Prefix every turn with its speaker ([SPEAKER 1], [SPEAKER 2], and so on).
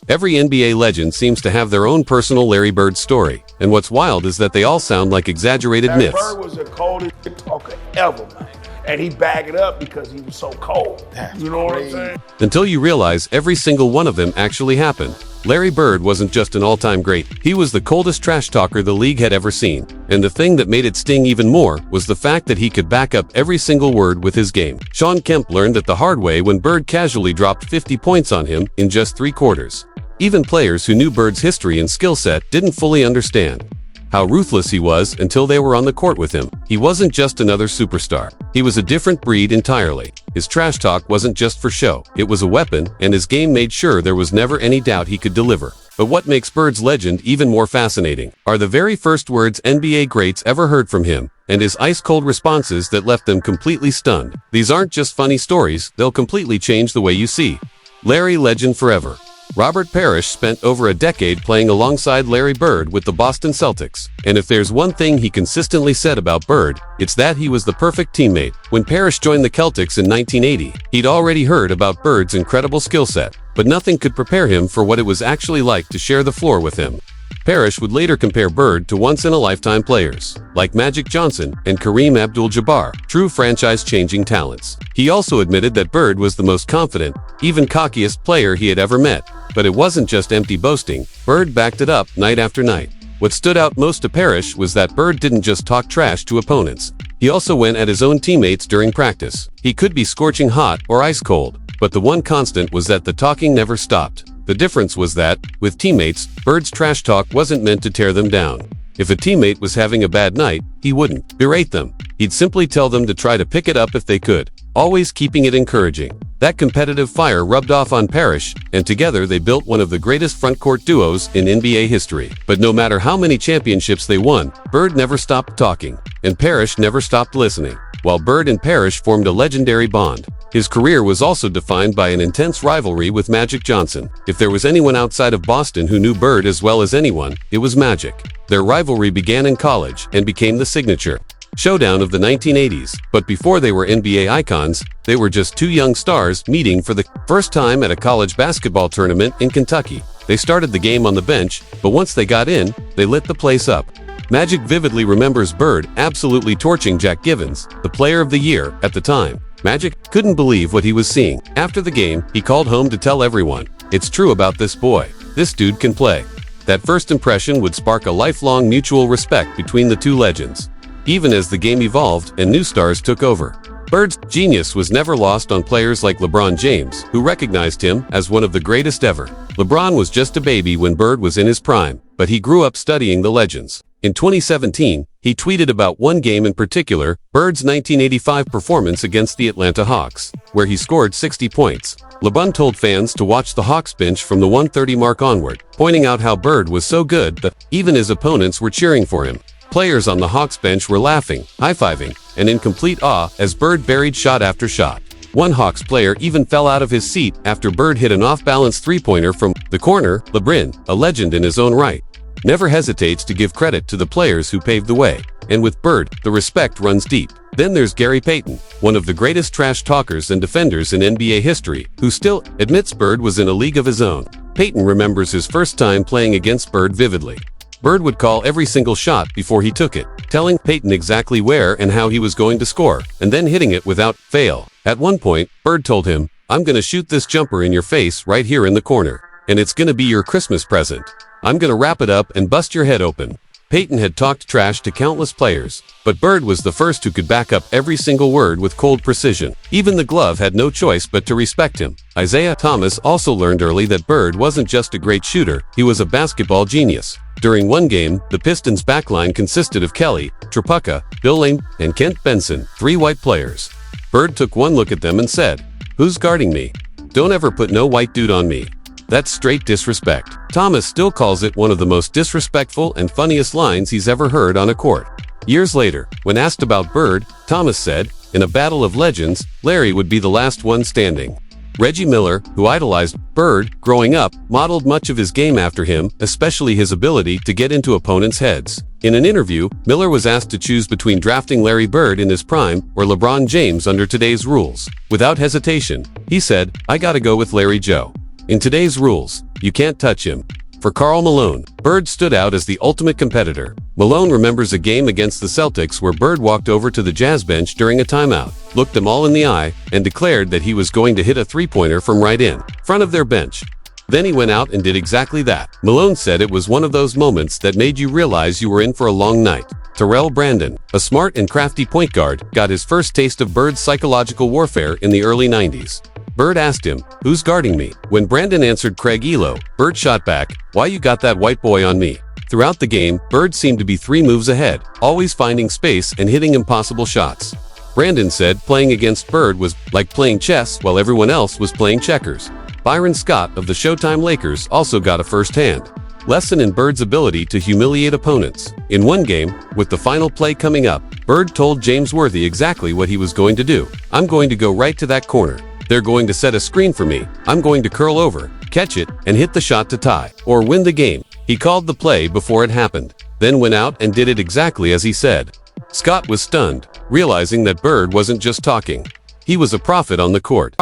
[SPEAKER 1] Every NBA legend seems to have their own personal Larry Bird story, and what's wild is that they all sound like exaggerated
[SPEAKER 2] Larry
[SPEAKER 1] myths.
[SPEAKER 2] Bird was the coldest talker ever, man. And he bagged it up because he was so cold. You know what I'm saying?
[SPEAKER 1] Until you realize every single one of them actually happened. Larry Bird wasn't just an all-time great, he was the coldest trash talker the league had ever seen. And the thing that made it sting even more was the fact that he could back up every single word with his game. Shawn Kemp learned it the hard way when Bird casually dropped 50 points on him in just 3 quarters. Even players who knew Bird's history and skill set didn't fully understand how ruthless he was until they were on the court with him. He wasn't just another superstar. He was a different breed entirely. His trash talk wasn't just for show. It was a weapon, and his game made sure there was never any doubt he could deliver. But what makes Bird's legend even more fascinating are the very first words NBA greats ever heard from him, and his ice-cold responses that left them completely stunned. These aren't just funny stories, they'll completely change the way you see Larry legend forever. Robert Parrish spent over a decade playing alongside Larry Bird with the Boston Celtics. And if there's one thing he consistently said about Bird, it's that he was the perfect teammate. When Parrish joined the Celtics in 1980, he'd already heard about Bird's incredible skill set, but nothing could prepare him for what it was actually like to share the floor with him. Parrish would later compare Bird to once-in-a-lifetime players, like Magic Johnson and Kareem Abdul-Jabbar, true franchise-changing talents. He also admitted that Bird was the most confident, even cockiest player he had ever met. But it wasn't just empty boasting. Bird backed it up night after night. What stood out most to Parrish was that Bird didn't just talk trash to opponents. He also went at his own teammates during practice. He could be scorching hot or ice cold, but the one constant was that the talking never stopped. The difference was that, with teammates, Bird's trash talk wasn't meant to tear them down. If a teammate was having a bad night, he wouldn't berate them. He'd simply tell them to try to pick it up if they could, always keeping it encouraging. That competitive fire rubbed off on Parrish, and together they built one of the greatest frontcourt duos in NBA history. But no matter how many championships they won, Bird never stopped talking, and Parrish never stopped listening. While Bird and Parrish formed a legendary bond, his career was also defined by an intense rivalry with Magic Johnson. If there was anyone outside of Boston who knew Bird as well as anyone, it was Magic. Their rivalry began in college and became the signature showdown of the 1980s. But before they were NBA icons, they were just two young stars meeting for the first time at a college basketball tournament in Kentucky. They started the game on the bench, but once they got in, they lit the place up. Magic vividly remembers Bird absolutely torching Jack Givens, the player of the year at the time. Magic couldn't believe what he was seeing. After the game, he called home to tell everyone, "It's true about this boy. This dude can play." That first impression would spark a lifelong mutual respect between the two legends, even as the game evolved and new stars took over. Bird's genius was never lost on players like LeBron James, who recognized him as one of the greatest ever. LeBron was just a baby when Bird was in his prime, but he grew up studying the legends. In 2017, he tweeted about one game in particular, Bird's 1985 performance against the Atlanta Hawks, where he scored 60 points. LeBron told fans to watch the Hawks bench from the 130 mark onward, pointing out how Bird was so good that even his opponents were cheering for him. Players on the Hawks bench were laughing, high-fiving, and in complete awe as Bird buried shot after shot. One Hawks player even fell out of his seat after Bird hit an off-balance three-pointer from the corner. LeBron, a legend in his own right, never hesitates to give credit to the players who paved the way. And with Bird, the respect runs deep. Then there's Gary Payton, one of the greatest trash talkers and defenders in NBA history, who still admits Bird was in a league of his own. Payton remembers his first time playing against Bird vividly. Bird would call every single shot before he took it, telling Payton exactly where and how he was going to score, and then hitting it without fail. At one point, Bird told him, "I'm gonna shoot this jumper in your face right here in the corner, and it's gonna be your Christmas present. I'm gonna wrap it up and bust your head open." Payton had talked trash to countless players, but Bird was the first who could back up every single word with cold precision. Even the glove had no choice but to respect him. Isaiah Thomas also learned early that Bird wasn't just a great shooter, he was a basketball genius. During one game, the Pistons' backline consisted of Kelly, Tripucka, Bill Lame, and Kent Benson, 3 white players. Bird took one look at them and said, "Who's guarding me? Don't ever put no white dude on me." That's straight disrespect. Thomas still calls it one of the most disrespectful and funniest lines he's ever heard on a court. Years later, when asked about Bird, Thomas said, "In a battle of legends, Larry would be the last one standing." Reggie Miller, who idolized Bird growing up, modeled much of his game after him, especially his ability to get into opponents' heads. In an interview, Miller was asked to choose between drafting Larry Bird in his prime or LeBron James under today's rules. Without hesitation, he said, "I gotta go with Larry Joe." In today's rules, you can't touch him. For Karl Malone, Bird stood out as the ultimate competitor. Malone remembers a game against the Celtics where Bird walked over to the Jazz bench during a timeout, looked them all in the eye, and declared that he was going to hit a three-pointer from right in front of their bench. Then he went out and did exactly that. Malone said it was one of those moments that made you realize you were in for a long night. Terrell Brandon, a smart and crafty point guard, got his first taste of Bird's psychological warfare in the early 90s. Bird asked him, "Who's guarding me?" When Brandon answered Craig Elo, Bird shot back, "Why you got that white boy on me?" Throughout the game, Bird seemed to be 3 moves ahead, always finding space and hitting impossible shots. Brandon said playing against Bird was like playing chess while everyone else was playing checkers. Byron Scott of the Showtime Lakers also got a first-hand lesson in Bird's ability to humiliate opponents. In one game, with the final play coming up, Bird told James Worthy exactly what he was going to do. "I'm going to go right to that corner. They're going to set a screen for me. I'm going to curl over, catch it, and hit the shot to tie, or win the game." He called the play before it happened, then went out and did it exactly as he said. Scott was stunned, realizing that Bird wasn't just talking. He was a prophet on the court.